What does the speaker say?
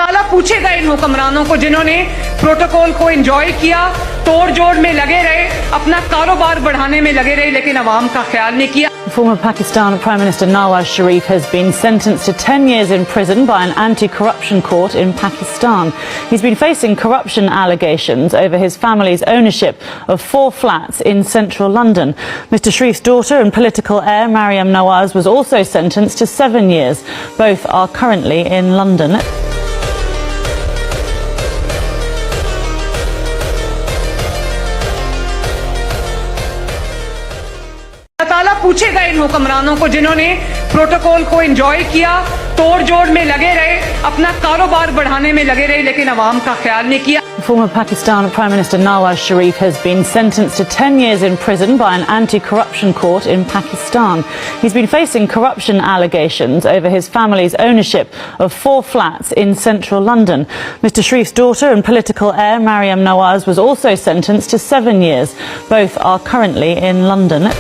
ताला पूछेगा इन हुक्मरानों को जिन्होंने प्रोटोकॉल को एंजॉय किया, तोड़ जोड़ में लगे रहे, अपना कारोबार बढ़ाने में लगे रहे, लेकिन अवाम का ख्याल नहीं किया। Former Pakistan Prime Minister Nawaz Sharif has been sentenced to 10 years in prison by an anti-corruption court in Pakistan. He's been facing corruption allegations over his family's ownership of 4 flats in central London. Mr. Sharif's daughter and political heir مریم Navaz was also sentenced to 7 years. Both are currently in London. ताला पूछेगा इन हुक्मरानों को जिन्होंने protocol को enjoy किया, तोड़ जोड़ में लगे रहे, अपना कारोबार बढ़ाने में लगे रहे, लेकिन अवाम का ख्याल नहीं किया। Former Pakistan Prime Minister Nawaz Sharif has been sentenced to 10 years in prison by an anti-corruption court in Pakistan. He's been facing corruption allegations over his family's ownership of 4 flats in central London. Mr. Sharif's daughter and political heir مریم Navaz was also sentenced to 7 years. Both are currently in London.